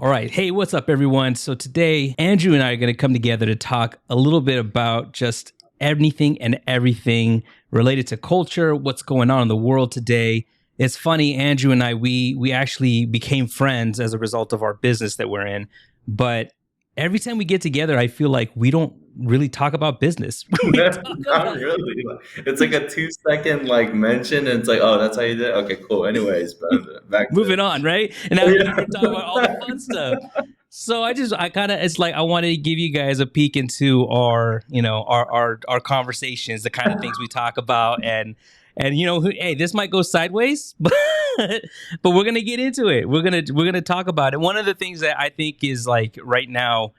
All right. Hey, what's up, everyone? So today, Andrew and I are going to come together to talk a little bit about just anything and everything related to culture, what's going on in the world today. It's funny, Andrew and I, we actually became friends as a result of our business that we're in. But every time we get together, I feel like we don't really talk about business. Not really. It's like a 2 second mention, and it's like, oh, that's how you did it? Okay, cool. Anyways, but back to Moving on, right? And now yeah. we're talking about all the fun stuff. So I kind of, it's like I wanted to give you guys a peek into our, our conversations, the kind of things we talk about, and hey, this might go sideways, but we're gonna get into it. We're gonna talk about it. One of the things that I think is like right now,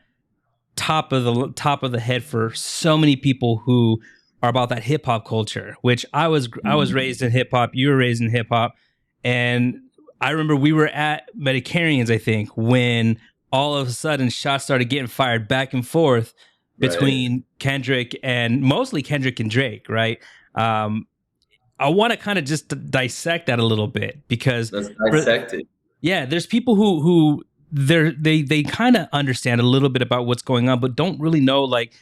top of the head for so many people who are about that hip hop culture, which I was raised in hip hop, you were raised in hip hop, and I remember we were at Medicarians, I think, when all of a sudden shots started getting fired back and forth between Kendrick and mostly Kendrick and Drake, right? I want to kind of just dissect that a little bit because Let's dissect it. Yeah, there's people who they kind of understand a little bit about what's going on, but don't really know like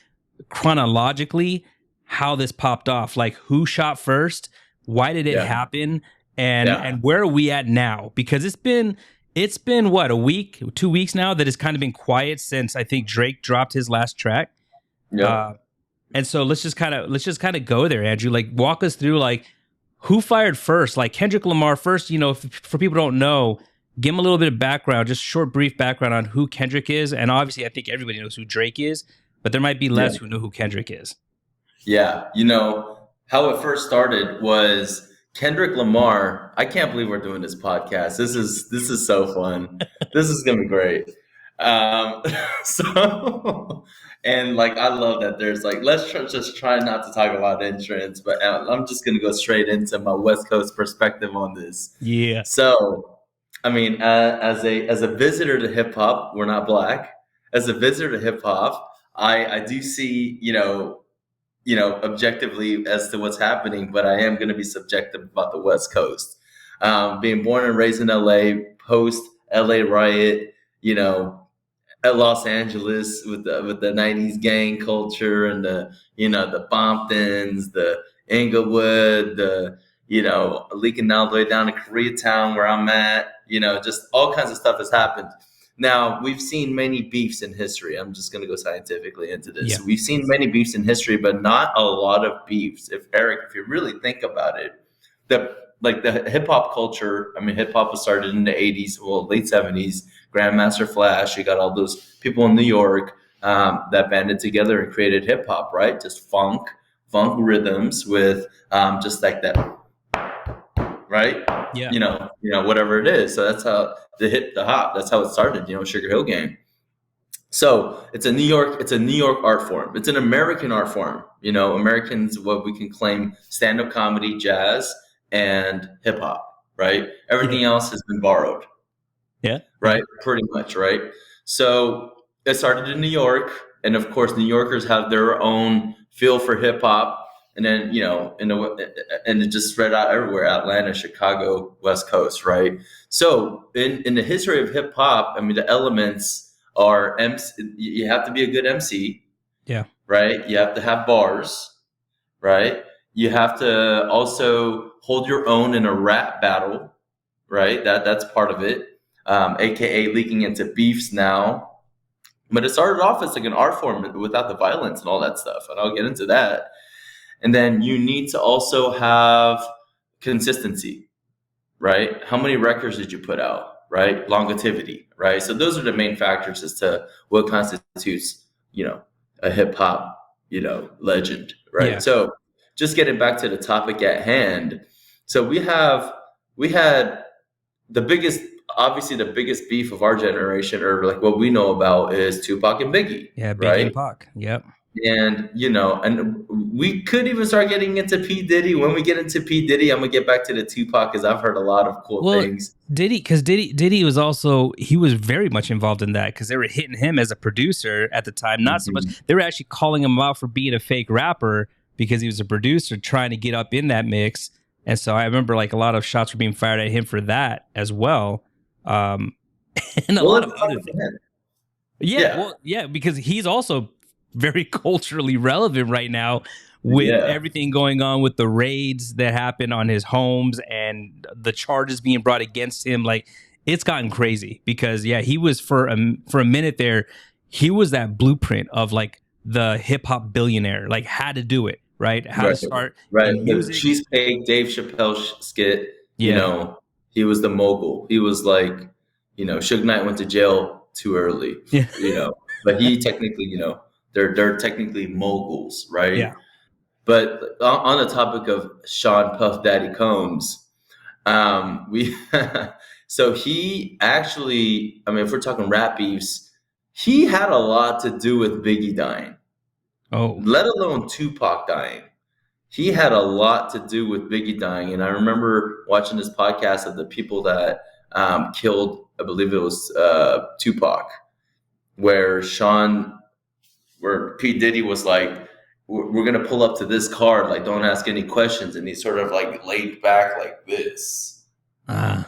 chronologically how this popped off, like who shot first, why did it happen, and where are we at now? Because it's been what, a week, 2 weeks now that has kind of been quiet since I think Drake dropped his last track. Yeah. And so let's just kind of go there, Andrew. Like walk us through like who fired first, like Kendrick Lamar first. For people who don't know, give them a little bit of background, just short, brief background on who Kendrick is. And obviously, I think everybody knows who Drake is, but there might be less who know who Kendrick is. Yeah. How it first started was Kendrick Lamar. I can't believe we're doing this podcast. This is so fun. This is going to be great. And I love that there's just try not to talk about entrance, but I'm just going to go straight into my West Coast perspective on this. Yeah. So, I mean, as a visitor to hip hop, we're not black. As a visitor to hip hop, I do see, objectively as to what's happening, but I am going to be subjective about the West Coast. Being born and raised in LA, post LA riot, at Los Angeles with the 90s gang culture and the Bomptons, the Inglewood, leaking all the way down to Koreatown where I'm at, just all kinds of stuff has happened. Now, we've seen many beefs in history. I'm just going to go scientifically into this. Yeah. We've seen many beefs in history, but not a lot of beefs. If you really think about it, the hip hop culture, I mean, hip hop was started in the 80s, late 70s, Grandmaster Flash. You got all those people in New York that banded together and created hip hop, right? Just funk rhythms with just like that, right? Yeah. Whatever it is. So that's how the hop. That's how it started. Sugar Hill Gang. So it's a New York art form. It's an American art form. Americans, what we can claim, stand-up comedy, jazz, and hip hop. Right. Everything else has been borrowed. Yeah. Right. Pretty much. Right. So it started in New York, and of course, New Yorkers have their own feel for hip hop. And then, and it just spread out everywhere, Atlanta, Chicago, West Coast, right? So in the history of hip hop, I mean, the elements are you have to be a good MC. Yeah. Right? You have to have bars, right? You have to also hold your own in a rap battle, right? That's part of it, AKA leaking into beefs now. But it started off as like an art form without the violence and all that stuff. And I'll get into that. And then you need to also have consistency, right? How many records did you put out, right? Longevity, right? So those are the main factors as to what constitutes, a hip hop, legend, right? Yeah. So just getting back to the topic at hand. So we had the biggest beef of our generation, or like what we know about, is Tupac and Biggie. Yeah, Biggie right? and Pac. Yep. And, and we could even start getting into P. Diddy. When we get into P. Diddy, I'm going to get back to the Tupac because I've heard a lot of cool things. Diddy was also, he was very much involved in that because they were hitting him as a producer at the time. Not so much, they were actually calling him out for being a fake rapper because he was a producer trying to get up in that mix. And so I remember like a lot of shots were being fired at him for that as well. and a Well, lot let's of talk other about things. him. Yeah, Yeah, well, yeah, because he's also very culturally relevant right now with yeah, everything going on with the raids that happen on his homes and the charges being brought against him. Like it's gotten crazy because yeah, he was for a minute there, he was that blueprint of like the hip hop billionaire, like how to do it, right? How to right, start right. in The music. cheesecake Dave Chappelle skit. You Yeah. know, he was the mogul. He was like, Suge Knight went to jail too early. Yeah. But he technically, they're technically moguls, right? Yeah. But on the topic of Sean Puff Daddy Combs, we so he actually, I mean, if we're talking rap beefs, he had a lot to do with Biggie dying, Oh. let alone Tupac dying. He had a lot to do with Biggie dying, and I remember watching this podcast of the people that killed, I believe it was Tupac, where where P Diddy was like, we're gonna pull up to this card, like don't ask any questions," and he sort of like laid back like this, Ah.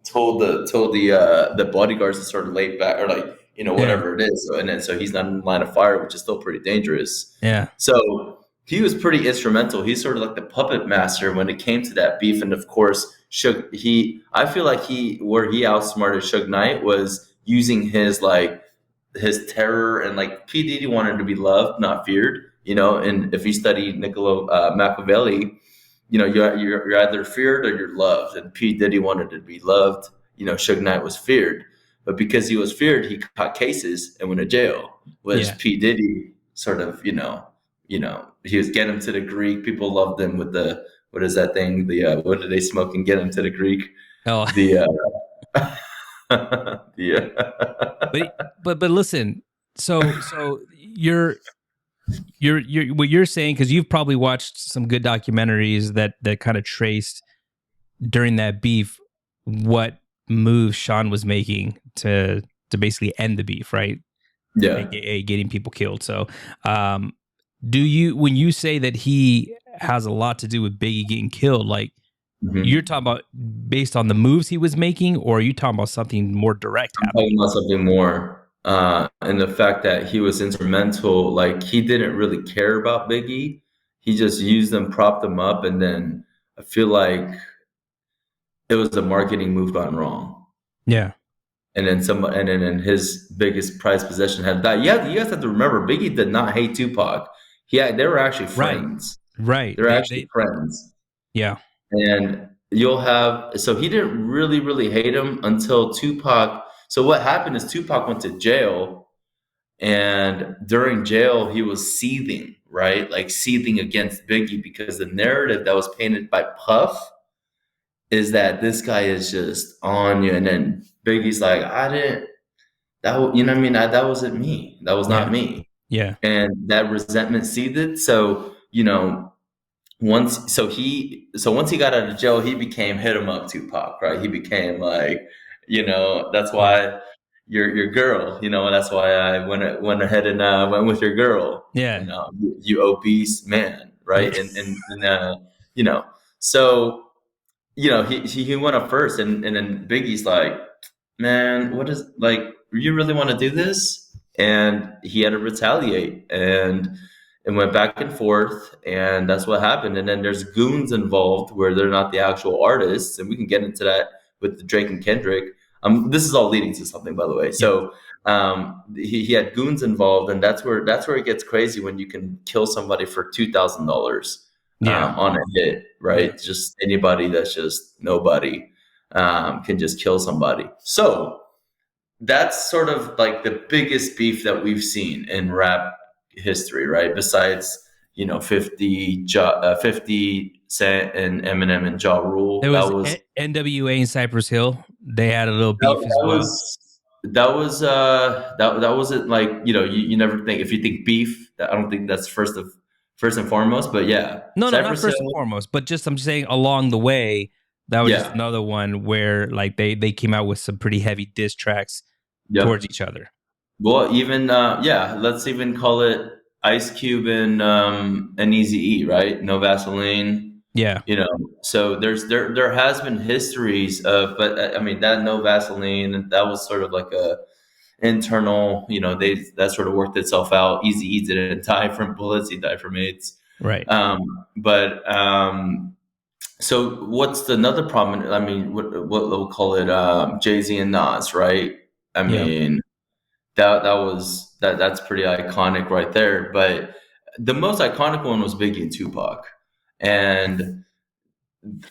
told the bodyguards to sort of lay back, or like Yeah. whatever it is. So, and then so he's not in the line of fire, which is still pretty dangerous. Yeah. So he was pretty instrumental. He's sort of like the puppet master when it came to that beef. And of course, I feel like where he outsmarted Suge Knight was using his terror, and like P Diddy wanted to be loved, not feared. And if you study Niccolo Machiavelli, you're either feared or you're loved. And P Diddy wanted to be loved. Suge Knight was feared, but because he was feared, he caught cases and went to jail. Whereas Yeah. P Diddy sort of, he was get him to the Greek. People loved him with the, what is that thing? What did they smoke and get him to the Greek? Oh. The the but but listen, so you're what you're saying, because you've probably watched some good documentaries that kind of traced during that beef what moves Sean was making to basically end the beef, right? yeah. AKA getting people killed. So do you, when you say that he has a lot to do with Biggie getting killed, like you're Mhm. talking about based on the moves he was making, or are you talking about something more direct I'm happening? talking about something more, and the fact that he was instrumental. Like he didn't really care about Biggie. He just used them, propped them up, and then I feel like it was a marketing move gone wrong. Yeah. And then his biggest prized possession had died. Yeah, you guys have to remember, Biggie did not hate Tupac. They were actually Right. friends. Right. They were actually friends. Yeah. And so he didn't really, really hate him until Tupac. So what happened is Tupac went to jail, and during jail, he was seething, right? Like seething against Biggie, because the narrative that was painted by Puff is that this guy is just on you. And then Biggie's like, I didn't, you know what I mean? That wasn't me. That was not Yeah. me. Yeah. And that resentment seethed. So, once he got out of jail, he became hit him up Tupac, right? He became like, that's Yeah. why your girl, that's why I went ahead and went with your girl, Yeah. you obese man, Yeah. right? You know, so he went up first, and then Biggie's like, man, what is, like, you really want to do this? And he had to retaliate, and it went back and forth, and that's what happened. And then there's goons involved where they're not the actual artists, and we can get into that with Drake and Kendrick. This is all leading to something, by the way. Yeah. So he had goons involved, and that's where it gets crazy when you can kill somebody for $2,000 Yeah. on a hit, right? Yeah. Just anybody that's just nobody can just kill somebody. So that's sort of like the biggest beef that we've seen in rap history, right? Besides, 50 Cent and Eminem and Ja Rule. There That was was NWA in Cypress Hill. They had a little beef as that well. that wasn't like, you never think, if you think beef, I don't think that's first and foremost, but yeah, No, no, not Cypress first and Hill, foremost, but just I'm just saying along the way, that was just yeah, another one where like they came out with some pretty heavy diss tracks towards yep. each other. Well, even yeah, let's even call it Ice Cube and Easy E, right? No Vaseline. Yeah. You know, so there has been histories of, but I mean that no Vaseline, that was sort of like a internal, you know, they that sort of worked itself out. Easy E didn't die from bullets, he died from AIDS. Right. But so what's another problem? I mean, what we'll call it, Jay-Z and Nas, right? I Yeah. mean, that's pretty iconic right there. But the most iconic one was Biggie and Tupac. And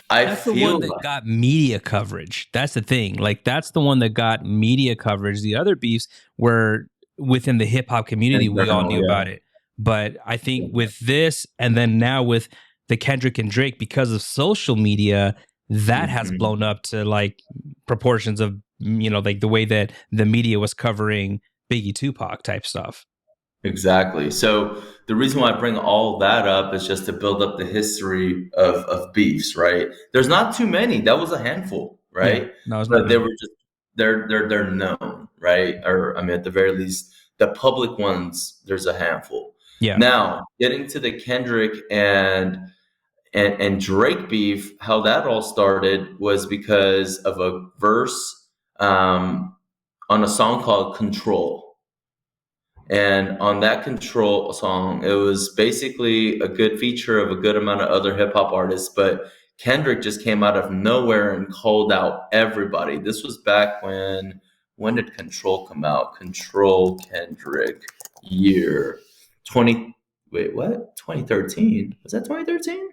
I That's the one feel that like got media coverage. That's the thing. Like that's the one that got media coverage. The other beefs were within the hip hop community. We all internal, knew about it. But I think with this and then now with the Kendrick and Drake, because of social media, that has Mhm. blown up to like proportions of, like the way that the media was covering Biggie Tupac type stuff. Exactly. So the reason why I bring all that up is just to build up the history of beefs, right? There's not too many. That was a handful, Yeah. right? No, it's not But they many. were just they're known, right? Or I mean, at the very least, the public ones. There's a handful. Yeah. Now, getting to the Kendrick and Drake beef, how that all started was because of a verse on a song called "Control." And on that Control song, it was basically a good feature of a good amount of other hip hop artists, but Kendrick just came out of nowhere and called out everybody. This was back when did Control come out? Control Kendrick year 20 wait, what? 2013. Was that 2013?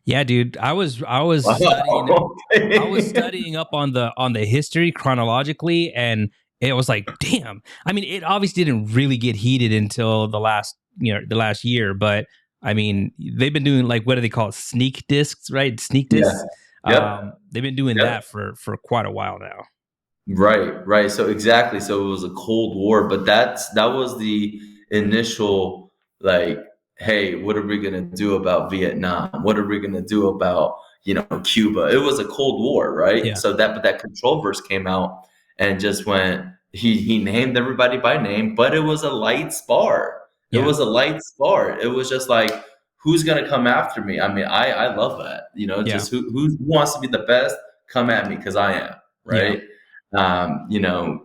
Yeah, dude. Wow. I was Okay. studying up on the history chronologically, and it was like, damn. I mean, it obviously didn't really get heated until the last year, but I mean, they've been doing like what do they call it? Sneak discs, right? Sneak Yeah. discs. Yep. They've been doing Yep. that for quite a while now. Right, right. So exactly. So it was a Cold War, but that was the initial like, hey, what are we gonna do about Vietnam? What are we gonna do about, Cuba? It was a Cold War, right? Yeah, So that control verse came out and just went, he named everybody by name, but it was a light spar. It yeah, was a light spar. It was just like, who's gonna come after me? I mean, I love that. yeah, Just who wants to be the best? Come at me because I am, yeah, right?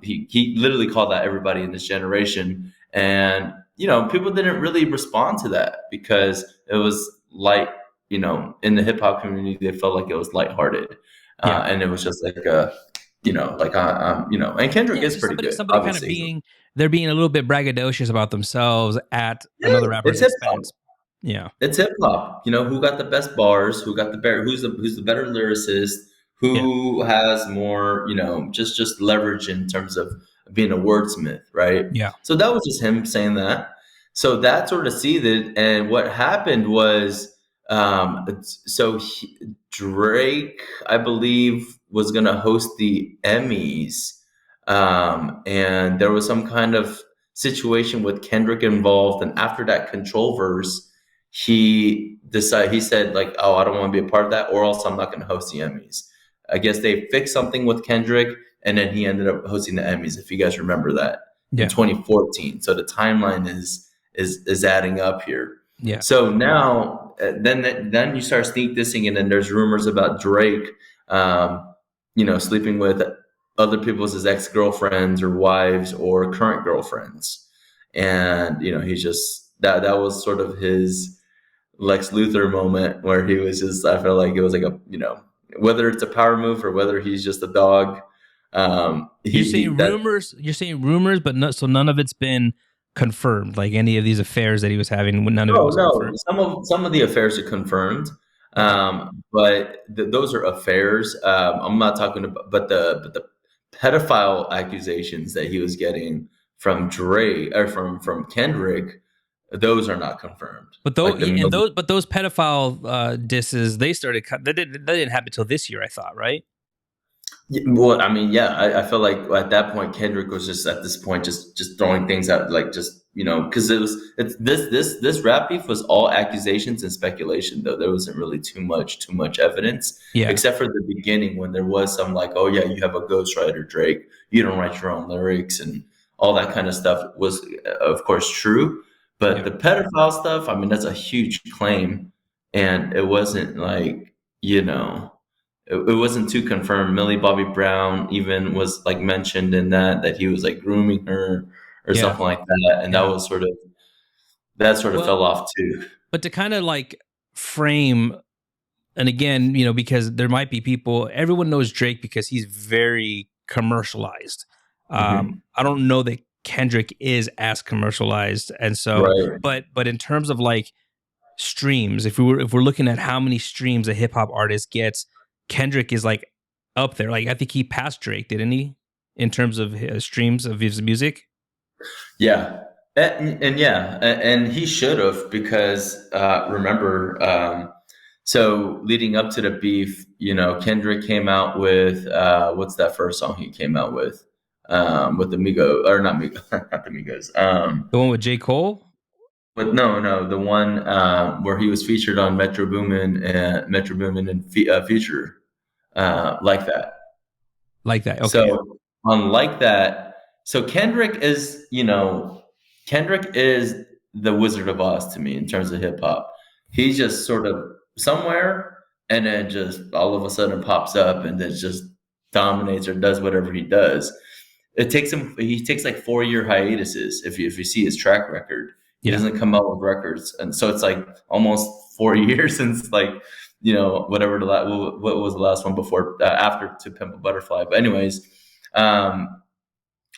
He literally called out everybody in this generation, and people didn't really respond to that because it was light. In the hip hop community, they felt like it was lighthearted, yeah. and it was just like a, and Kendrick Yeah, is just pretty somebody good, somebody kind of obviously. they're being a little bit braggadocious about themselves at Yeah, another it's rapper's hip hop. expense. Yeah, It's hip hop. Who got the best bars? Who got the better? Who's the better lyricist? yeah, Who has more? Just leverage in terms of being a wordsmith, right? yeah, So that was just him saying that. So that sort of seeded, and what happened was, Drake, I believe, was going to host the Emmys, and there was some kind of situation with Kendrick involved, and after that Control verse he said like, oh, I don't want to be a part of that, or else I'm not going to host the Emmys. I guess they fixed something with Kendrick, and then he ended up hosting the Emmys, if you guys remember that, in yeah, 2014. So the timeline is adding up here. yeah. So now then you start sneak dissing, and then there's rumors about Drake sleeping with other people's ex-girlfriends or wives or current girlfriends. And he's just that was sort of his Lex Luthor moment where he was just, I felt like it was like a, whether it's a power move or whether he's just a dog. He that You're saying rumors, but so none of it's been confirmed. Like any of these affairs that he was having, none of it no, was no, confirmed. some of the affairs are confirmed. Okay. But those are affairs. I'm not talking about, but the pedophile accusations that he was getting from Dre or from Kendrick, those are not confirmed. But Like the those pedophile disses, they didn't happen till this year, I thought, right? Yeah, well, I mean, yeah, I feel like at that point Kendrick was just at this point just throwing things out, like just because it's this rap beef was all accusations and speculation, though there wasn't really too much evidence, Yeah, except for the beginning when there was some like, oh yeah, you have a ghostwriter, Drake, you don't write your own lyrics, and all that kind of stuff was of course true, but yeah, the pedophile stuff, I mean, that's a huge claim, and it wasn't like, it wasn't too confirmed. Millie Bobby Brown even was like mentioned in that he was like grooming her or Yeah. something like that, and Yeah. that sort of Well, fell off too. but to kind of like frame, and again, because there might be people, everyone knows Drake because he's very commercialized. Hmm. I don't know that Kendrick is as commercialized. And so, Right. but in terms of like streams, if we're looking at how many streams a hip hop artist gets, Kendrick is like up there. Like I think he passed Drake, didn't he? In terms of his streams of his music. Yeah. And yeah, and he should have, because remember, so leading up to the beef, Kendrick came out with what's that first song he came out with the Migos, or not Migos, not the Migos. The one with J. Cole? But no, the one where he was featured on Metro Boomin and Future, like that. Like that. Okay. So unlike that, so Kendrick is the Wizard of Oz to me in terms of hip hop. He's just sort of somewhere, and then just all of a sudden pops up and then just dominates or does whatever he does. It takes him. He takes like 4-year hiatuses. If you see his track record, he Yeah. doesn't come out with records, and so it's like almost 4 years since like whatever what was the last one before after To Pimp a Butterfly. But anyways,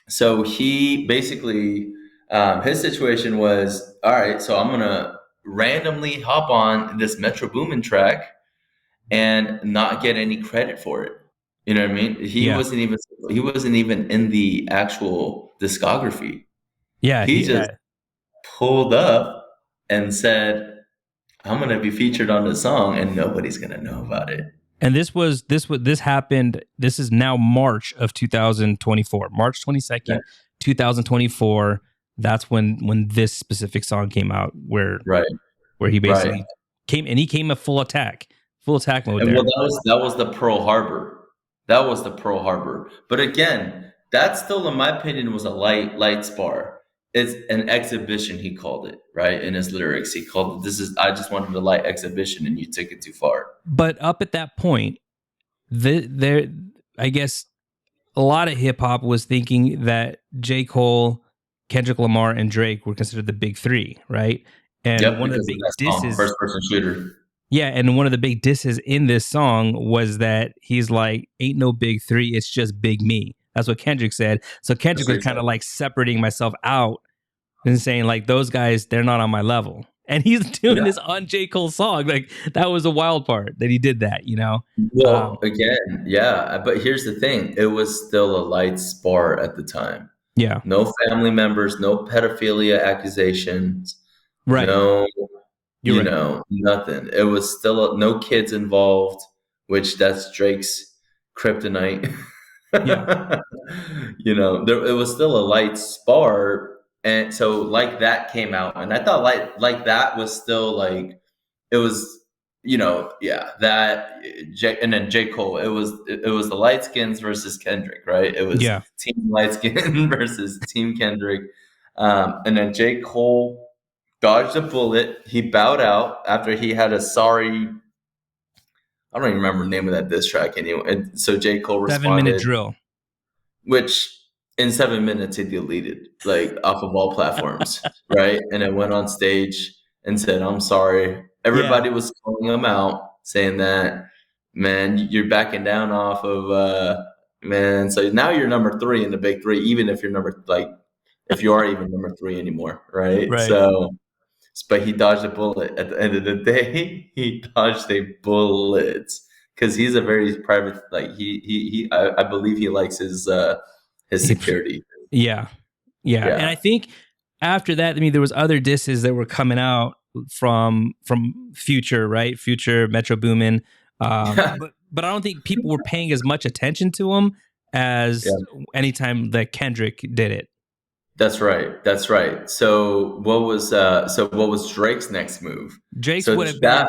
so he basically his situation was, all right. So I'm gonna randomly hop on this Metro Boomin track and not get any credit for it. You know what I mean? Yeah. He wasn't even in the actual discography. Yeah. He just Yeah. pulled up and said, "I'm gonna be featured on the song, and nobody's gonna know about it." And this happened. This is now March of 2024, March 22nd, 2024. That's when this specific song came out, where Right. he basically Right. came a full attack mode And there. well, that was the Pearl Harbor. That was the Pearl Harbor. But again, that still, in my opinion, was a light spar. It's an exhibition, he called it, right? In his lyrics, he called it, I just wanted a light exhibition, and you took it too far. But up at that point, there, I guess, a lot of hip hop was thinking that J. Cole, Kendrick Lamar, and Drake were considered the big three, right? And Yep, one of the because of big that song, disses, first person shooter. yeah, and one of the big disses in this song was that he's like, "Ain't no big three, it's just Big Me." That's what Kendrick said. So Kendrick was kind of like separating myself out and saying like, those guys, they're not on my level. And he's doing this on J. Cole's song. Like that was a wild part that he did that, Well, again, yeah, but here's the thing. It was still a light spar at the time. Yeah. No family members, no pedophilia accusations, Right. no, You're right. nothing. It was still no kids involved, which that's Drake's kryptonite. Yeah. It was still a light spar. And so like that came out, and I thought like that was still like, it was, that and then J. Cole, it was the light skins versus Kendrick, right? It was Yeah. Team Light Skin versus Team Kendrick. And then J. Cole dodged a bullet. He bowed out after he had a sorry, I don't even remember the name of that diss track anyway. And so J. Cole 7-minute responded, drill. which in 7 minutes he deleted, like off of all platforms, right? And then went on stage and said, "I'm sorry." Everybody was calling him out, saying that, "Man, you're backing down off of man." So now you're number 3 in the big 3, even if you're if you are even number 3 anymore, right? Right. So, but he dodged a bullet. At the end of the day, he dodged a bullet, because he's a very private. Like I believe he likes his security. Yeah. And I think after that, I mean, there was other disses that were coming out from Future, right? Future, Metro Boomin. But I don't think people were paying as much attention to him as anytime that Kendrick did it. That's right. So what was Drake's next move? Drake's would have been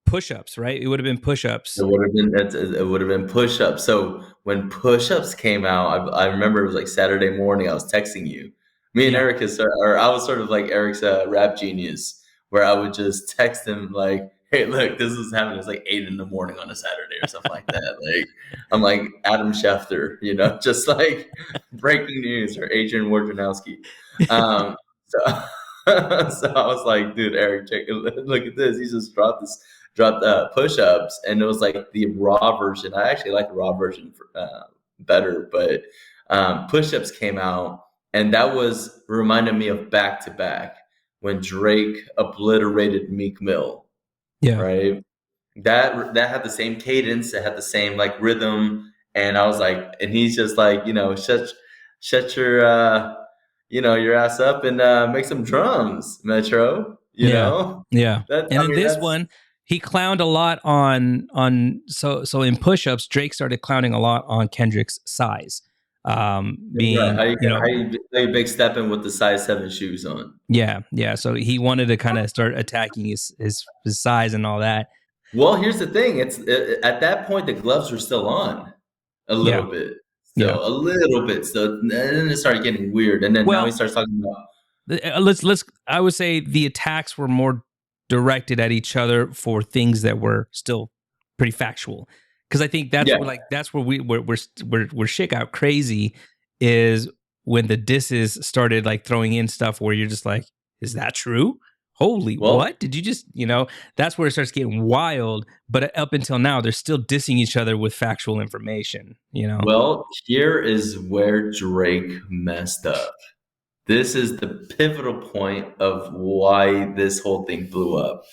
push-ups, right? It would have been push-ups. It would have been push-ups. So when push-ups came out, I remember it was like Saturday morning. I was texting you. Me and Eric I was sort of like Eric's rap genius, where I would just text him like, hey, look, this is happening. It's like 8 in the morning on a Saturday or something like that. Like, I'm like Adam Schefter, just like breaking news, or Adrian Wojnarowski. So, so I was like, dude, Eric, look at this. He just dropped push-ups, and it was like the raw version. I actually like the raw version better, but push-ups came out, and that was reminded me of Back to Back when Drake obliterated Meek Mill. Yeah. Right. That had the same cadence. It had the same like rhythm, and I was like, and he's just like, shut your your ass up and make some drums, Metro. Yeah. That And I in mean this that's one, he clowned a lot so in push-ups, Drake started clowning a lot on Kendrick's size. right. How you play big stepping with the size 7 shoes on? Yeah. So he wanted to kind of start attacking his size and all that. Well, here's the thing. At that point the gloves were still on a little bit. Yeah. A little bit. So and then it started getting weird. And then now he starts talking about let's I would say the attacks were more directed at each other for things that were still pretty factual, because I think that's where we're shit got crazy, is when the disses started like throwing in stuff where you're just like, is that true? Holy, what did you just, that's where it starts getting wild. But up until now, they're still dissing each other with factual information. Well, here is where Drake messed up. This is the pivotal point of why this whole thing blew up.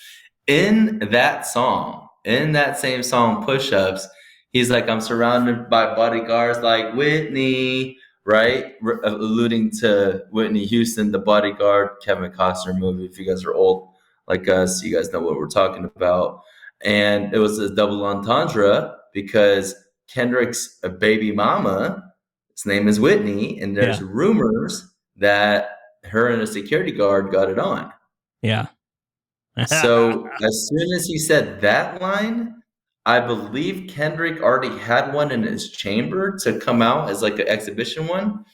In that same song, Push Ups, he's like, I'm surrounded by bodyguards like Whitney, right? Alluding to Whitney Houston, The Bodyguard, Kevin Costner movie. If you guys are old like us, you guys know what we're talking about. And it was a double entendre because Kendrick's baby mama, his name is Whitney, and there's rumors that her and a security guard got it on. Yeah. So as soon as he said that line, I believe Kendrick already had one in his chamber to come out as like an exhibition one.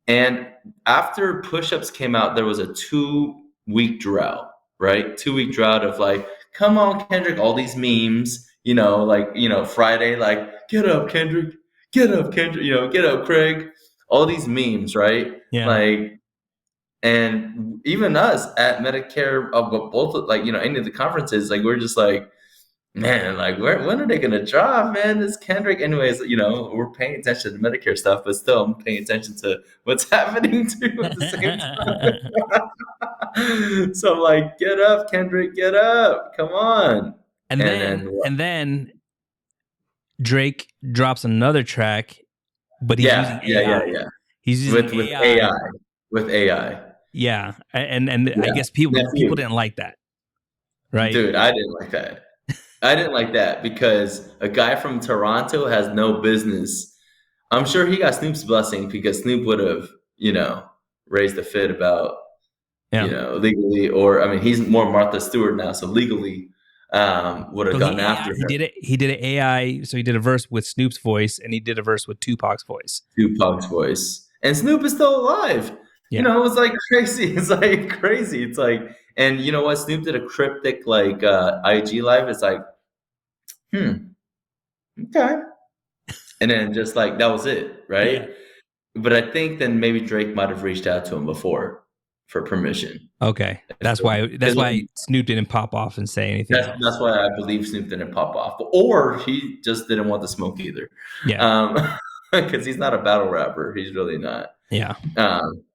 And after Push-Ups came out, there was a 2-week drought, right? 2-week drought of like, come on, Kendrick, all these memes, Friday, like, get up, Kendrick, get up, Kendrick, get up, Craig. All these memes, right? Yeah. Like, and even us at Medicare, both any of the conferences, like we're just like, man, like when are they gonna drop, man? This Kendrick, anyways, we're paying attention to Medicare stuff, but still, I'm paying attention to what's happening too at the same time. So I'm like, get up, Kendrick, get up, come on. And then Drake drops another track, but he's using AI. Yeah. He's using AI. With AI. Yeah, and I guess people didn't like that, right? Dude, I didn't like that. I didn't like that because a guy from Toronto has no business. I'm sure he got Snoop's blessing because Snoop would have, raised a fit about, legally, or I mean, he's more Martha Stewart now, so legally would have gone after him. He did an AI, so he did a verse with Snoop's voice, and he did a verse with Tupac's voice. And Snoop is still alive. Yeah. It was like crazy. It's like crazy. It's like, and you know what? Snoop did a cryptic like IG live. It's like, okay. And then just like that was it, right? Yeah. But I think then maybe Drake might have reached out to him before for permission. Okay, that's why Snoop didn't pop off and say anything. That's why I believe Snoop didn't pop off, or he just didn't want the smoke either. Yeah, because he's not a battle rapper. He's really not. Yeah.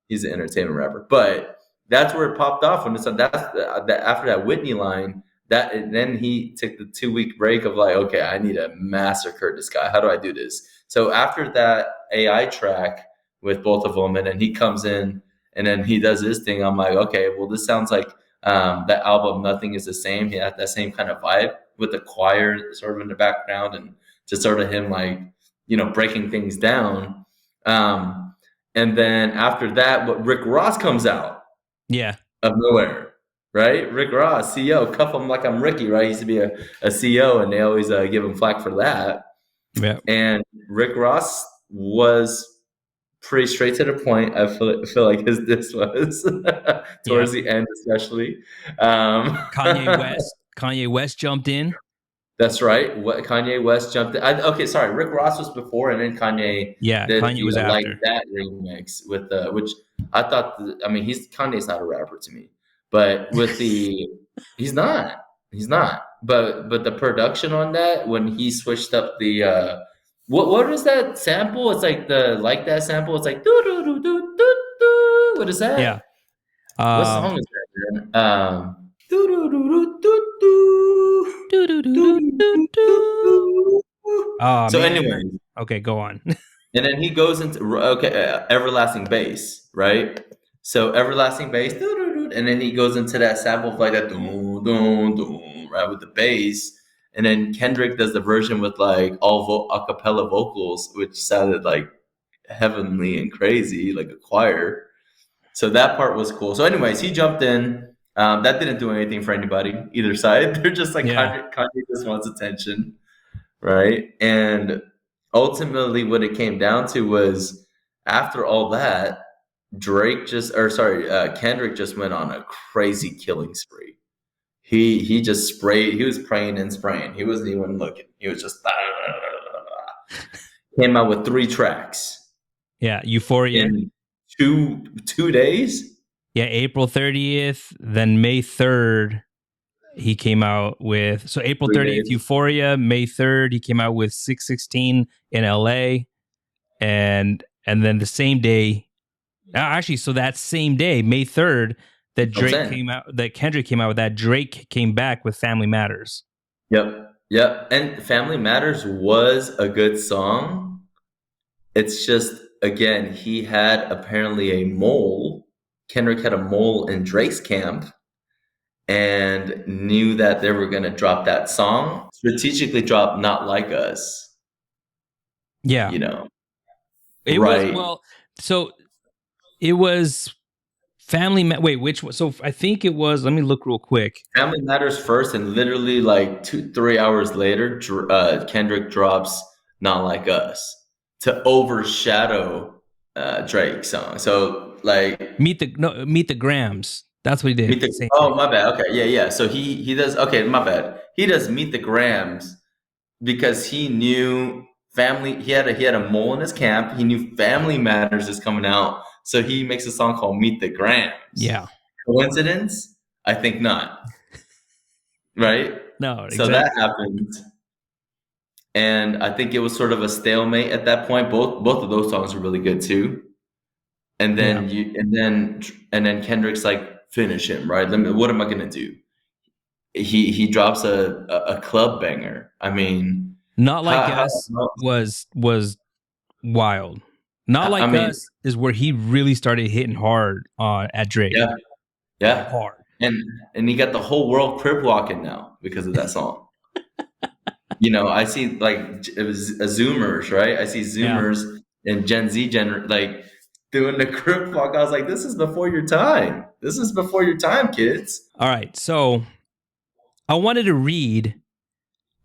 He's an entertainment rapper, but that's where it popped off when it's after that Whitney line. Then he took the 2-week break of like, okay, I need to massacre this guy. How do I do this? So after that AI track with both of them, and then he comes in and then he does this thing. I'm like, okay, well, this sounds like that album Nothing Is the Same. He had that same kind of vibe with the choir sort of in the background and just sort of him like, breaking things down. And then after that, Rick Ross comes out. Yeah. Of nowhere, right? Rick Ross, CEO, cuff him like I'm Ricky, right? He used to be a CEO, and they always give him flack for that. Yeah. And Rick Ross was pretty straight to the point. I feel like his diss was towards the end, especially. Kanye West. Kanye West jumped in. That's right. What Kanye West jumped in. Okay, sorry. Rick Ross was before, and then Kanye Yeah, did Kanye the was Like after. That remix with the which I thought. I mean, Kanye's not a rapper to me, but with the he's not. He's not. But the production on that when he switched up the what is that sample? It's like the Like That sample. It's like do do do do do do. What is Yeah. that? What song is that, man? Do do do do do do. Do, do, do, Do, do, do, do, do, do, do. do. Oh So, man. anyways, Okay, go on. and then he goes into everlasting bass, right? So everlasting bass, doo, doo, doo, and then he goes into that sample of like that, doom, doom, doom, right, with the bass. And then Kendrick does the version with like all a cappella vocals, which sounded like heavenly and crazy, like a choir. So that part was cool. So, anyways, he jumped in. That didn't do anything for anybody either side. They're just like Yeah. Kanye just wants attention, right? And ultimately, what it came down to was after all that, Kendrick just went on a crazy killing spree. He just sprayed. He was praying and spraying. He wasn't even looking. He was just came out with 3 tracks. Yeah, Euphoria. In 2 days. Yeah, April 30th, then May 3rd, he came out with April 30th, Euphoria, May 3rd, he came out with 616 in LA. And then the same day, actually, so that same day, May 3rd, that Kendrick came out with that, Drake came back with Family Matters. Yep. And Family Matters was a good song. It's just, again, he had apparently a mole. Kendrick had a mole in Drake's camp and knew that they were going to drop that song. Strategically drop Not Like Us. Yeah. You know. It right. It was Wait, which one? So I think it was, let me look real quick. Family Matters first, and literally like 2-3 hours later, Kendrick drops Not Like Us to overshadow Drake's song. So like Meet the Grams. That's what he did. My bad. Okay, yeah. So he does. Okay, my bad. He does Meet the Grams because he knew family. He had a mole in his camp. He knew Family Matters is coming out, so he makes a song called Meet the Grams. Yeah. Coincidence? I think not. Right? No. So that happened. And I think it was sort of a stalemate at that point. Both of those songs were really good too. And then then Kendrick's like, finish him, right? What am I gonna do? He drops a club banger. I mean, Not Like Us was wild. Not Like Us is where he really started hitting hard at Drake. Yeah. Hard. And he got the whole world crib walking now because of that song. I see like it was Zoomers, right? I see Zoomers and Gen Z like doing the crib walk. I was like, this is before your time. This is before your time, kids. All right, so I wanted to read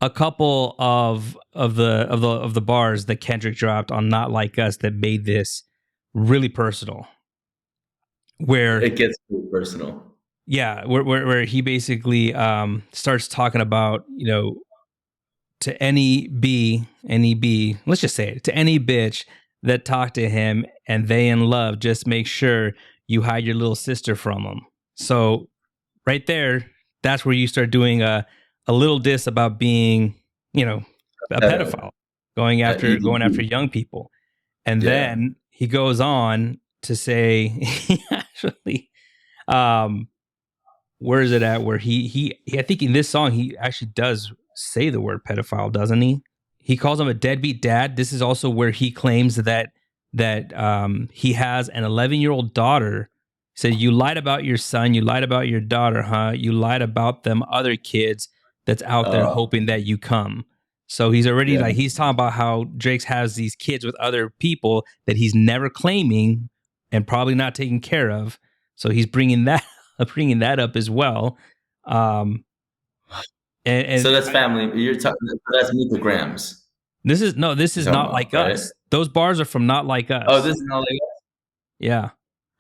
a couple of the bars that Kendrick dropped on Not Like Us that made this really personal. Where it gets really personal. Yeah, where he basically starts talking about, to any B, let's just say it, to any bitch that talk to him and they in love, just make sure you hide your little sister from them. So right there, that's where you start doing a little diss about being, a pedophile, going after young people. And then he goes on to say, he actually, where is it at? Where he I think in this song he actually does say the word pedophile, doesn't he? He calls him a deadbeat dad. This is also where he claims that he has an 11-year-old daughter. He said, "You lied about your son. You lied about your daughter, huh? You lied about them other kids that's out there hoping that you come." So he's already he's talking about how Drake has these kids with other people that he's never claiming and probably not taking care of. So he's bringing that up as well. And so that's family. You're talking. That's Meet the Grams. This is Not Like Us. Those bars are from Not Like Us. Oh, this is Not Like Us. Yeah.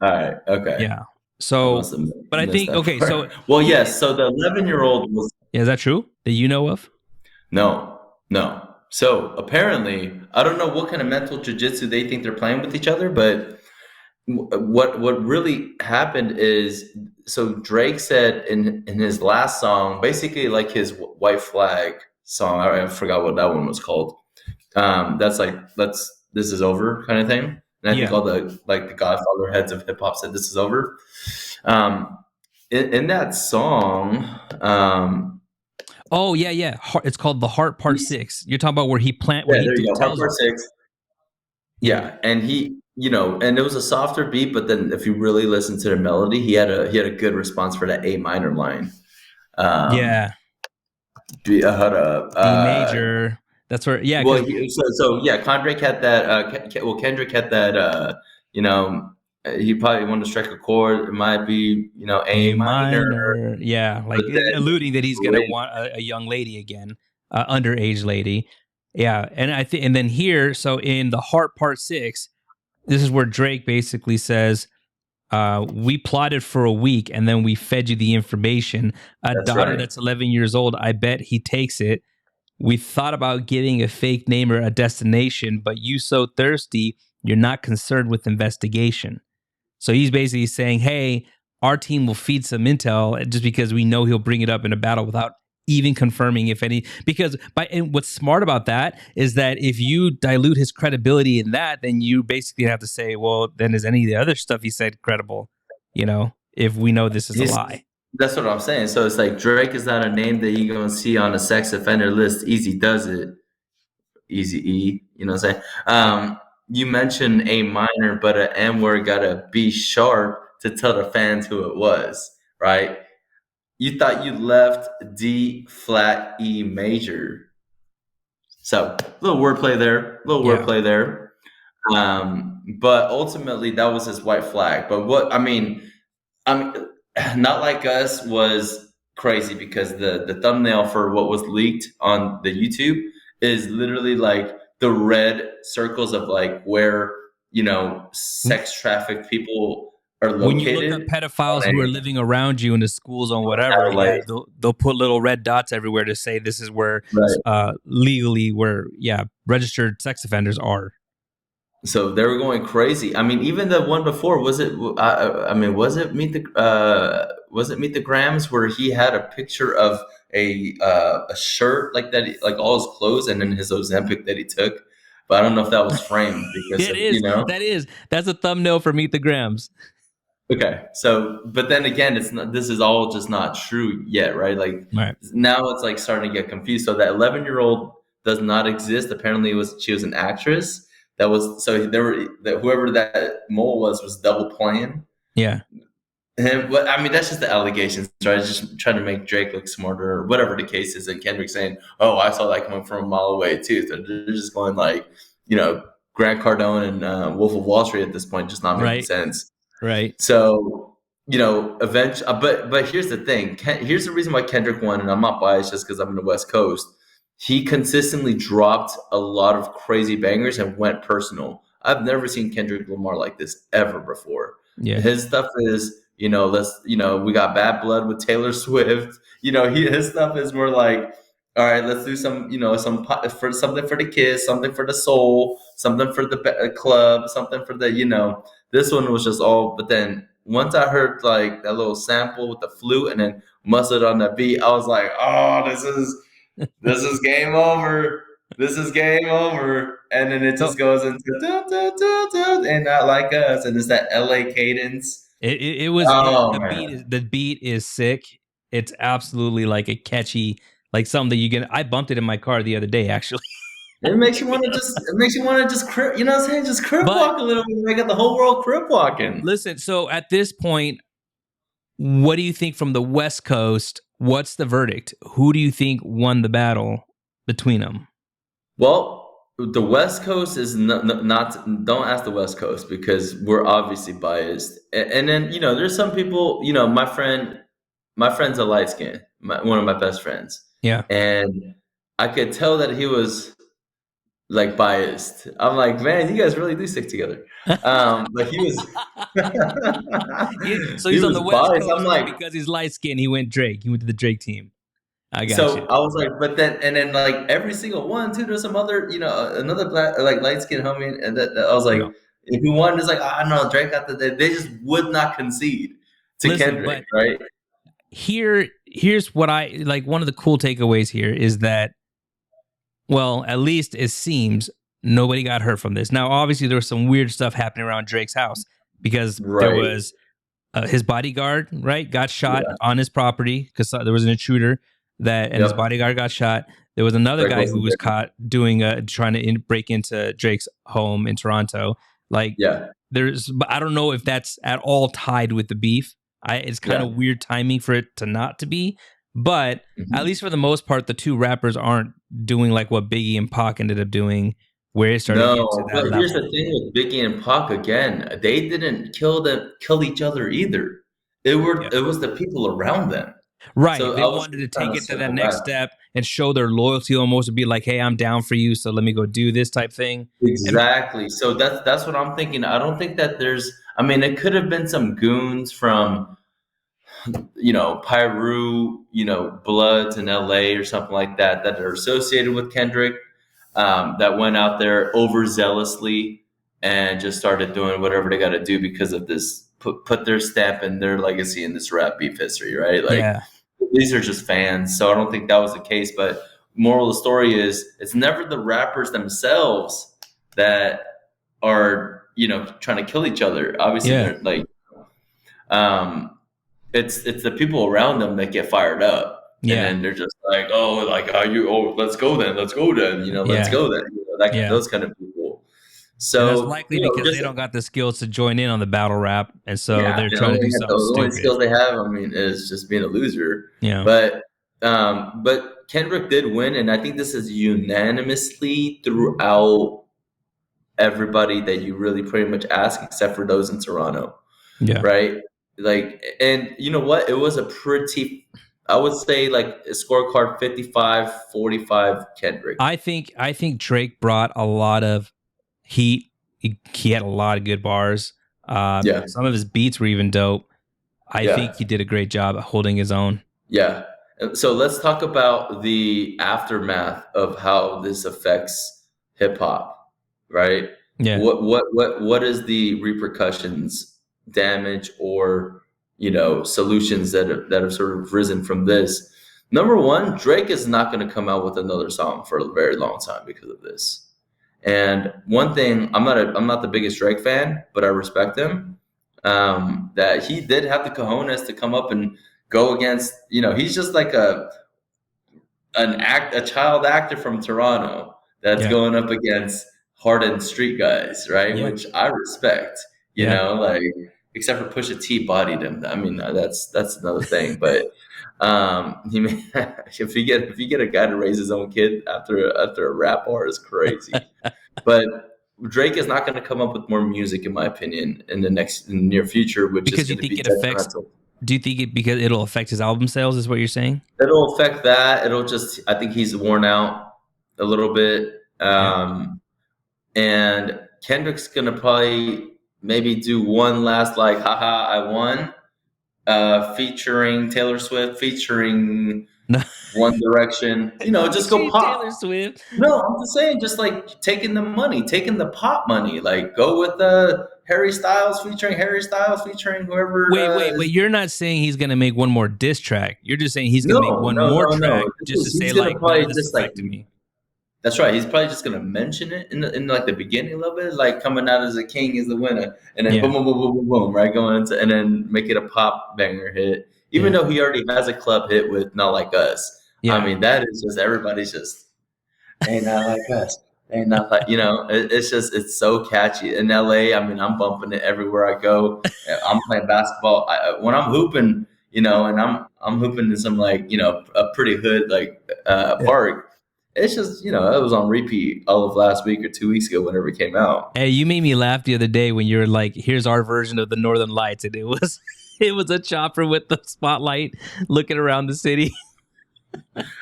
All right. Okay. Yeah. So, but I think so yes. So the 11-year-old was Yeah, is that true that you know of? No, no. So apparently, I don't know what kind of mental jujitsu they think they're playing with each other, but what really happened is, so Drake said in his last song, basically like his White Flag song. I forgot what that one was called. That's like this is over kind of thing. And I think Yeah. all the Godfather heads of hip hop said this is over. Um, in that song, Oh yeah, yeah. It's called The Heart Part he's, 6. You're talking about where yeah, he there you go, tells Hardcore her. Six. Yeah. Yeah, and he, and it was a softer beat, but then if you really listen to the melody, he had a good response for that A minor line. Um, Yeah. hold up. D major. That's where yeah, Well, cuz yeah, Kendrick had that. Kendrick had that. You know, he probably wanted to strike a chord. It might be A A minor, minor. Yeah, but like then alluding that he's going to later, want a young lady again, underage lady. Yeah, and I think and then here so in The Heart Part 6, this is where Drake basically says we plotted for a week and then we fed you the information. A that's daughter right. that's 11 years old, I bet he takes it. We thought about getting a fake name or a destination, but you so thirsty, you're not concerned with investigation. So he's basically saying, hey, our team will feed some intel just because we know he'll bring it up in a battle without even confirming if any. Because and what's smart about that is that if you dilute his credibility in that, then you basically have to say, well, then is any of the other stuff he said credible? If we know this is a He's lie. That's what I'm saying. So it's like Drake is not a name that you're gonna see on a sex offender list. Easy does it. Easy E. You know what I'm saying? Yeah. You mentioned A minor, but an M word got a B sharp to tell the fans who it was, right? You thought you left D flat E major. So little wordplay there, little Yeah. wordplay there. But ultimately that was his white flag. But I mean, Not Like Us was crazy because the thumbnail for what was leaked on the YouTube is literally like the red circles of like where sex trafficked people are When you look located up pedophiles on who are a living around you in the schools or whatever, satellite. yeah, they'll put little red dots everywhere to say this is where Right. legally where registered sex offenders are. So they were going crazy. I mean, even the one before was it? I mean, was it Meet the Grams where he had a picture of a shirt like that, like all his clothes, and then his Ozempic that he took. But I don't know if that was framed because It of is. That's a thumbnail for Meet the Grams. Okay, so but then again, it's not. This is all just not true yet, right? Like Right. now, it's like starting to get confused. So that 11-year-old does not exist. Apparently, she was an actress. That was so there were that whoever that mole was double playing Yeah. him. But I mean, that's just the allegations, right? Just trying to make Drake look smarter, or whatever the case is. And Kendrick saying, "Oh, I saw that coming from a mile away too." So they're just going like, Grant Cardone and Wolf of Wall Street at this point, just not making Right. sense. Right. So, eventually, but here's the thing. Here's the reason why Kendrick won, and I'm not biased just because I'm in the West Coast. He consistently dropped a lot of crazy bangers and went personal. I've never seen Kendrick Lamar like this ever before. Yeah. His stuff is, we got Bad Blood with Taylor Swift. His stuff is more like, all right, let's do some, for something for the kids, something for the soul, something for the club, something for the, this one was just all, but then once I heard like that little sample with the flute and then Mustard on the beat, I was like, oh, this is game over. This is game over. And then it So just goes into and Not Like Us, and it's that LA cadence. it was Oh the beat is sick. It's absolutely like a catchy, like something that you get. I bumped it in my car the other day, actually. It makes you want to just crip, you know what I'm saying? Just crip But walk a little bit. Make it the whole world crip walking. listen, so at this point, what do you think from the West Coast? What's the verdict? Who do you think won the battle between them? Well, the West Coast is not. Don't ask the West Coast because we're obviously biased. And then there's some people. My friend's a light skin. One of my best friends, Yeah. and I could tell that he was like biased. I'm like, man, you guys really do stick together. But he was. So He he's on was the West biased. I'm Coast, and like, because he's light skinned, he went Drake. He went to the Drake team. I got So you. I was like, but then and then like every single one too. There's some other, another black like light skinned homie, and that I was like, Yeah. if you wanted, it's like, I don't know, Drake got the. They just would not concede to Listen, Kendrick, but right? here's what I like. One of the cool takeaways here is that, well, at least it seems nobody got hurt from this. Now, obviously, there was some weird stuff happening around Drake's house because there Right. was his bodyguard, right, got shot Yeah. on his property because there was an intruder and his Yep. bodyguard got shot. There was another Drake guy who wasn't was there. caught doing trying to break into Drake's home in Toronto. Like, Yeah. but I don't know if that's at all tied with the beef. It's kind Yeah. of weird timing for it to not to be, but at Mhm. least for the most part, the two rappers aren't doing like what Biggie and Pac ended up doing, where it started getting to No, that but here's the level. thing with Biggie and Pac again. They didn't kill each other either. Yeah. It was the people around them. Right. So They I was wanted just to trying take to it to that circle next back. step and show their loyalty almost to be like, hey, I'm down for you. So let me go do this type thing. And Exactly. So that's what I'm thinking. I don't think that there's. I mean, it could have been some goons from Pyru, Bloods in LA or something like that that are associated with Kendrick, that went out there overzealously and just started doing whatever they got to do because of this, put their stamp and their legacy in this rap beef history, right? Like yeah. these are just fans. So I don't think that was the case. But moral of the story is it's never the rappers themselves that are, trying to kill each other. Obviously, Yeah. they're like, um, it's the people around them that get fired up, and Yeah. then they're just like, oh, like how you? Oh, let's go then, let's go then, let's Yeah. go then, like Yeah. those kind of people. And that's So likely because they just don't got the skills to join in on the battle rap. And so yeah, they're trying to do something the only stupid. skills they have, I mean, is just being a loser. Yeah. But Kendrick did win, and I think this is unanimously throughout everybody that you really pretty much ask, except for those in Toronto, Yeah. right? Like, and you know what? It was a pretty, I would say, like a scorecard 55-45 Kendrick. I think Drake brought a lot of heat. He had a lot of good bars. Yeah. Some of his beats were even dope. I Yeah. think he did a great job at holding his own. Yeah. So let's talk about the aftermath of how this affects hip hop, right? Yeah. What is the repercussions, damage, or solutions that have sort of risen from this? Number one, Drake is not going to come out with another song for a very long time because of this. And one thing, I'm not the biggest Drake fan, but I respect him. That he did have the cojones to come up and go against. He's just like a child actor from Toronto that's Yeah. going up against hardened street guys, right? Yeah. Which I respect. Yeah. Like except for Pusha T bodied him. I mean, that's another thing, but. He may, if you get a guy to raise his own kid after a rap bar is crazy, but Drake is not going to come up with more music, in my opinion, in the near future, which Because is you going to think be it affects. detrimental. Do you think because it'll affect his album sales? Is what you're saying? It'll affect that. I think he's worn out a little bit, and Kendrick's going to probably maybe do one last like, haha, I won. Featuring Taylor Swift, featuring One Direction, just go pop. Taylor Swift. No, I'm just saying, just like taking the money, taking the pop money, like go with Harry Styles featuring whoever. Wait. You're not saying he's gonna make one more diss track. You're just saying he's gonna make one more track just to say He's gonna like none probably of this just like. affected me. That's right. He's probably just gonna mention it in like the beginning a little bit, like coming out as a king is the winner, and then boom, boom, boom, boom, boom, boom, right, going into, and then make it a pop banger hit. Even though he already has a club hit with "Not Like Us." Yeah. I mean, that is just everybody's just ain't not like us, ain't not like it's so catchy. In LA, I mean, I'm bumping it everywhere I go. I'm playing basketball when I'm hooping, and I'm hooping in some like a pretty hood like park. It's just, it was on repeat all of last week or 2 weeks ago whenever it came out. Hey, you made me laugh the other day when you were like, here's our version of the Northern Lights. And it was a chopper with the spotlight looking around the city.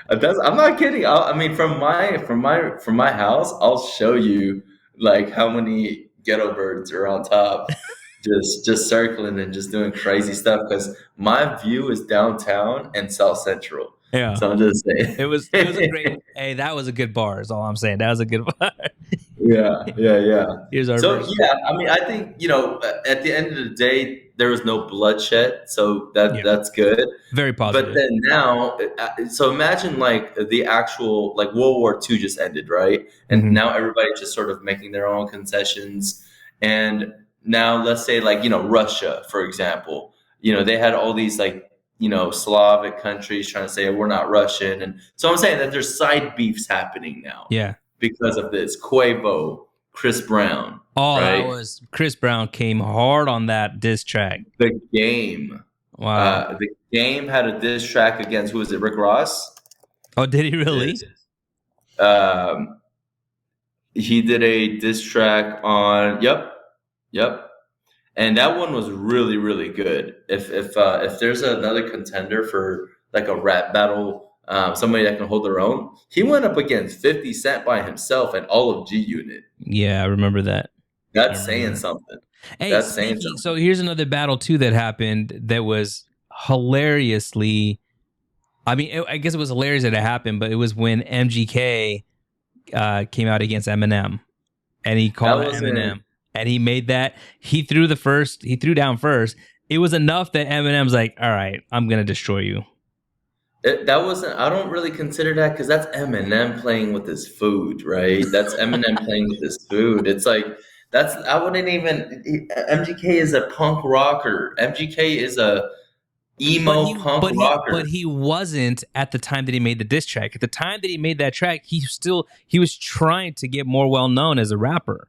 I'm not kidding. I mean, from my house, I'll show you like how many ghetto birds are on top, just circling and just doing crazy stuff. Because my view is downtown and South Central. Yeah. So I'm just saying. It was a great. Hey, that was a good bar. Is all I'm saying. That was a good bar. Yeah. Here's our So verse. yeah, I mean, I think at the end of the day, there was no bloodshed, so Yeah, that's good. very But positive. then now, so imagine like the actual like World War II just ended, right? And Hmm. now everybody's just sort of making their own concessions. And now let's say like Russia, for example, they had all these like Slavic countries trying to say we're not Russian, and so I'm saying that there's side beefs happening now Yeah. because of this. Quavo, Chris Brown, Oh, that right? was Chris Brown came hard on that diss track. The Game. Wow. The Game had a diss track against, who was it, Rick Ross? Oh, did he really? Um, he did a diss track on, yep. And that one was really, really good. If there's another contender for like a rap battle, somebody that can hold their own, he went up against 50 Cent by himself and all of G Unit. Yeah, I remember that. That's saying something. Hey, That's saying speaking, something. so here's another battle too that happened that was hilariously. I mean, I guess it was hilarious that it happened, but it was when MGK came out against Eminem, and he called That out wasn't. Eminem, and he made that. He threw down first. It was enough that Eminem's like, "All right, I'm gonna destroy you." That wasn't. I don't really consider that because that's Eminem playing with his food, right? That's Eminem playing with his food. It's like that's. I wouldn't even. MGK is a punk rocker. MGK is a emo punk rocker. But he wasn't at the time that he made the diss track. At the time that he made that track, he was trying to get more well known as a rapper.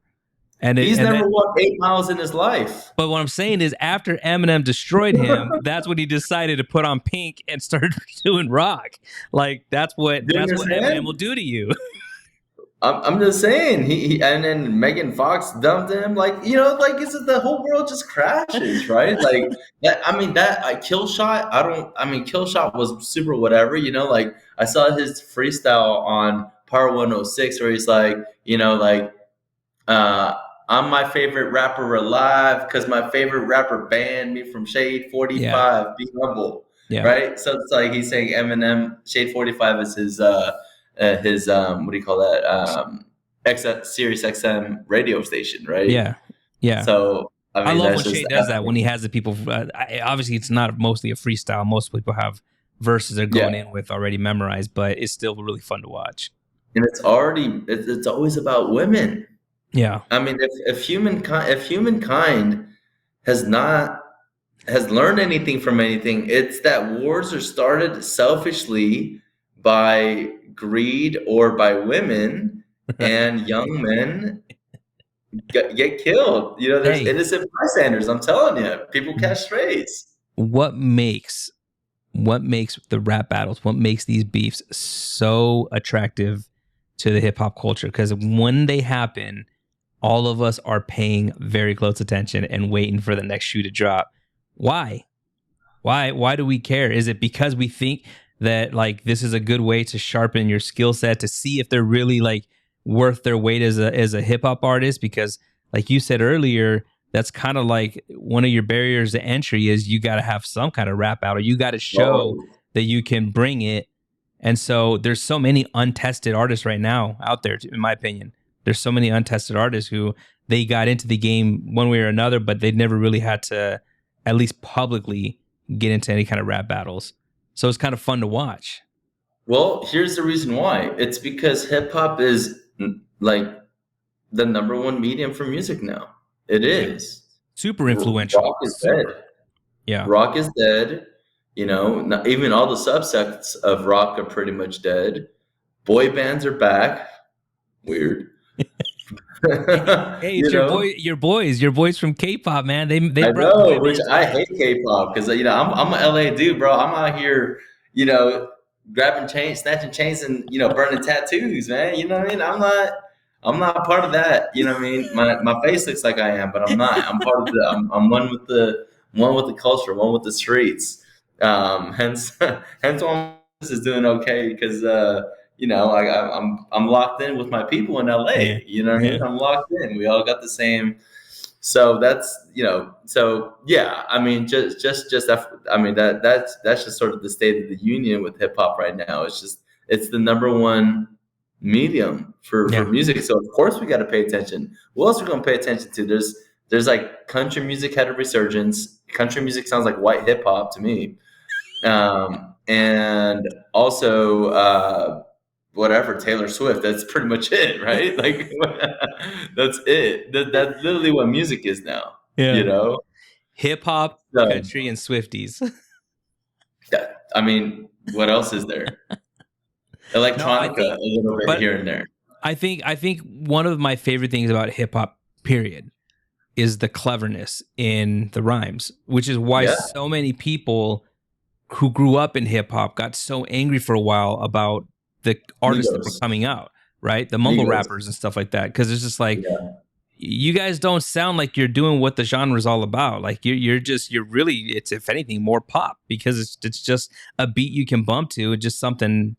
He's never walked 8 miles in his life. But what I'm saying is, after Eminem destroyed him, that's when he decided to put on Pink and start doing rock. Like that's what Eminem will do to you. I'm just saying he and then Megan Fox dumped him. Like like is it the whole world just crashes, right? Like that. I mean Kill Shot. I mean Kill Shot was super whatever. Like I saw his freestyle on Power 106 where he's like uh, I'm my favorite rapper alive because my favorite rapper banned me from Shade 45. Yeah. Be humble, Yeah. right? So it's like he's saying Eminem, Shade 45 is his what do you call that? Sirius XM radio station, right? Yeah. Yeah. So I mean, love that's when just Shay does that, when he has the people. Obviously, it's not mostly a freestyle. Most people have verses they're going in with already memorized, but it's still really fun to watch. And it's always about women. Yeah. I mean, if humankind has learned anything from anything, it's that wars are started selfishly by greed or by women, and young men get killed. There's innocent bystanders. I'm telling you, people catch strays. What makes the rap battles? What makes these beefs so attractive to the hip hop culture? Because when they happen, all of us are paying very close attention and waiting for the next shoe to drop. Why? Why do we care? Is it because we think that like this is a good way to sharpen your skill set, to see if they're really like worth their weight as a hip hop artist? Because like you said earlier, that's kind of like one of your barriers to entry is you got to have some kind of rap battle. You got to show that you can bring it. And so there's so many untested artists right now out there, in my opinion. There's so many untested artists who they got into the game one way or another, but they never really had to, at least publicly, get into any kind of rap battles. So it's kind of fun to watch. Well, here's the reason why. It's because hip hop is like the number one medium for music now. It is. Super influential. Rock is dead. Yeah. Rock is dead. Not even all the subsects of rock are pretty much dead. Boy bands are back. Weird. Hey, it's your boys from K-pop, man. They I brought know, which I hate K-pop because I'm an LA dude, bro. I'm out here, grabbing chains, snatching chains, and burning tattoos, man. You know what I mean? I'm not part of that. You know what I mean? My face looks like I am, but I'm not. I'm part of I'm one with the culture, one with the streets. Hence why this is doing okay because I'm locked in with my people in LA. Yeah. You know what I mean? I'm locked in. We all got the same So that's, so yeah, I mean, just that, I mean, that's just sort of the state of the union with hip hop right now. It's the number one medium for Yeah. music. So of course we got to pay attention. What else are we going to pay attention to? There's like country music had a resurgence. Country music sounds like white hip hop to me. And also, whatever, Taylor Swift. That's pretty much it, right? Like, that's it. That's literally what music is now. Yeah. You know, Hip hop, so, country, and Swifties. I mean, what else is there? Electronica, a little bit here and there. I think one of my favorite things about hip hop, period, is the cleverness in the rhymes, which is why so many people who grew up in hip hop got so angry for a while about the artists that were coming out, right? The mumble rappers and stuff like that. Because it's just like, you guys don't sound like you're doing what the genre is all about. Like you're really, it's, if anything, more pop, because it's just a beat you can bump to. It's just something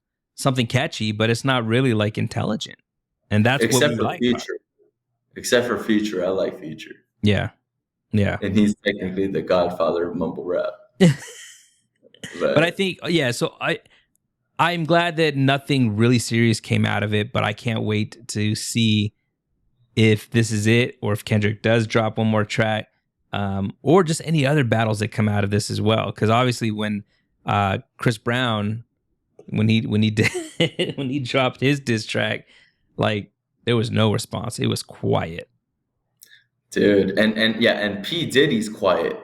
catchy, but it's not really like intelligent. And that's what we like. Except for Future. I like Future. Yeah. Yeah. And he's technically the godfather of mumble rap. But I think, so I'm glad that nothing really serious came out of it, but I can't wait to see if this is it, or if Kendrick does drop one more track, or just any other battles that come out of this as well. Because obviously when Chris Brown, when he did when he dropped his diss track, like, there was no response. It was quiet. Dude, and P. Diddy's quiet.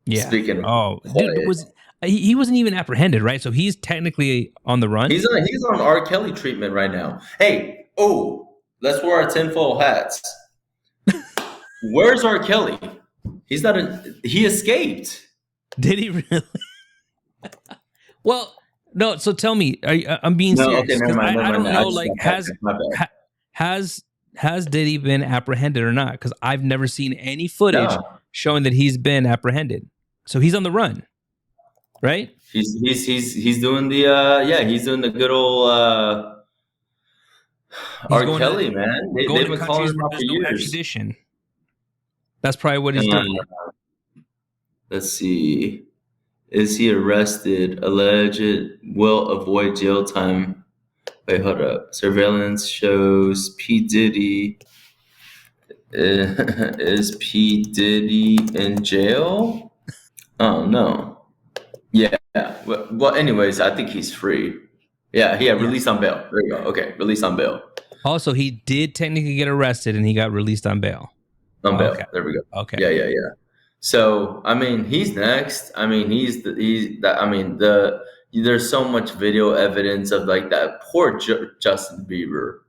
Yeah. Speaking of quiet. Dude, he wasn't even apprehended, right? So he's technically on the run. He's on R. Kelly treatment right now. Hey, let's wear our tinfoil hats. Where's R. Kelly? He escaped. Did he really? Well, no. So tell me, I'm being serious. Okay, never mind, I don't know. Like, has Diddy been apprehended or not? Because I've never seen any footage showing that he's been apprehended. So he's on the run, right? He's doing the he's doing the good old R. Kelly, man. They've been calling him out for years. Extradition. That's probably what he's doing. Let's see. Is he arrested? Alleged will avoid jail time. Wait, hold up. Surveillance shows P. Diddy. Is P. Diddy in jail? Oh, no. Yeah. Well, anyways, I think he's free. Yeah, released on bail. There you go. Okay, released on bail. Also, he did technically get arrested, and he got released on bail. On bail. Okay. There we go. Okay. Yeah. So, I mean, he's next. I mean, there's so much video evidence of like that poor Justin Bieber.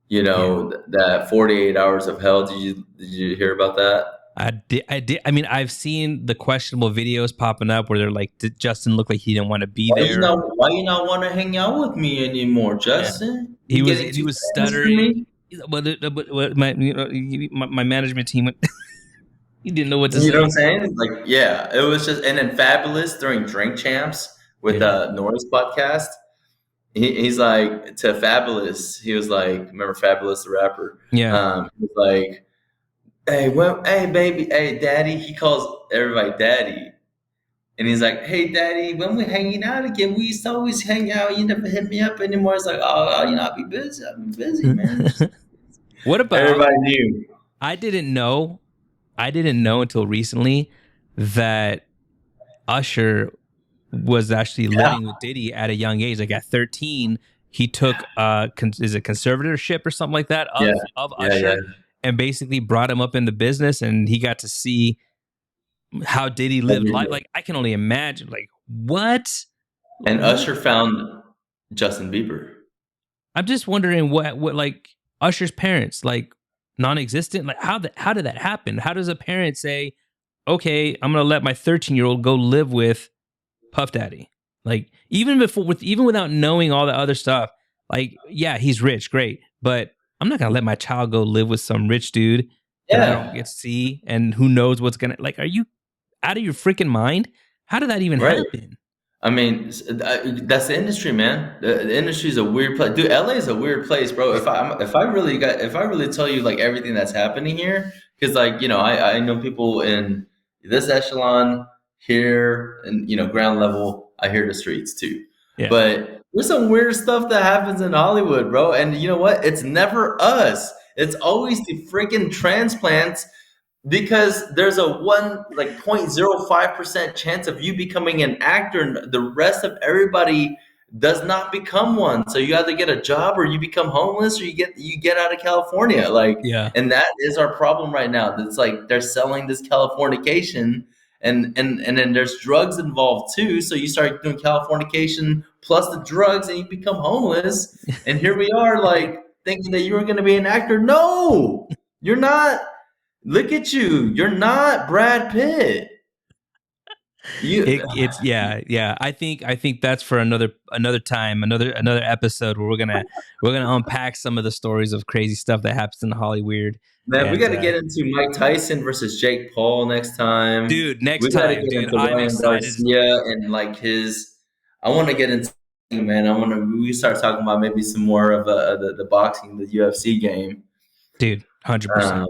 That 48 hours of hell. Did you hear about that? I did. I mean, I've seen the questionable videos popping up where they're like, did Justin look like he didn't want to be there? Why you not want to hang out with me anymore, Justin? Yeah. He was stuttering. But my management team went. He didn't know what to say. You know what I'm saying? Like, yeah, it was just, and then Fabulous during Drink Champs with Norris podcast. He's like, to Fabulous, he was like, remember Fabulous the rapper? Yeah. He was like, hey baby, hey daddy. He calls everybody daddy. And he's like, hey daddy, when we're hanging out again, we used to always hang out. You never hit me up anymore. It's like, I'll be busy. I've been busy, man. What about, everybody knew. I didn't know until recently that Usher was actually living with Diddy at a young age. Like at 13, he took is it conservatorship or something like that of Usher, and basically brought him up in the business, and he got to see how Diddy lived life. Like, I can only imagine. Like, what? And Usher found Justin Bieber. I'm just wondering what like Usher's parents, like, non-existent. Like, how did that happen? How does a parent say, okay, I'm gonna let my 13-year-old go live with Puff Daddy? Like, even without knowing all the other stuff, like, yeah, he's rich, great, but I'm not gonna let my child go live with some rich dude that I don't get to see, and who knows what's gonna, like, are you out of your freaking mind? How did that even happen? I mean, that's the industry, man. The industry is a weird place, dude. LA is a weird place, bro. If I really tell you like everything that's happening here, because like I know people in this echelon here and ground level. I hear the streets too, Yeah. but there's some weird stuff that happens in Hollywood, bro. And you know what? It's never us. It's always the freaking transplants because there's a 0.05% chance of you becoming an actor, and the rest of everybody does not become one. So you either get a job or you become homeless or you get out of California. Like, Yeah. and that is our problem right now. It's like they're selling this Californication, and then there's drugs involved too. So you start doing Californication plus the drugs and you become homeless. And here we are, like thinking that you were going to be an actor. No, you're not. Look at you. You're not Brad Pitt. It's yeah. I think that's for another time, another episode where we're gonna unpack some of the stories of crazy stuff that happens in Hollywood. Man, we got to get into Mike Tyson versus Jake Paul next time. Dude, we got to get into I'm Ryan excited. Garcia and like his. I want to get into, man. We start talking about maybe some more of the boxing, the UFC game. Dude, 100%.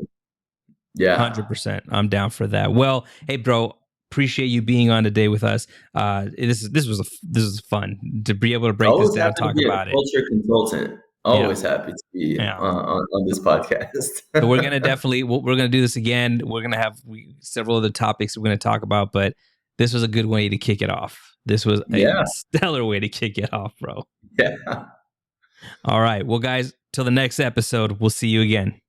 Yeah, 100%. I'm down for that. Well, hey, bro. Appreciate you being on today with us. This was fun to be able to break this down, talk about it. Culture consultant. Always happy to be on this podcast. So we're gonna we're gonna do this again. We're gonna have several other topics we're gonna talk about, but this was a good way to kick it off. This was a stellar way to kick it off, bro. Yeah. All right. Well, guys, till the next episode, we'll see you again.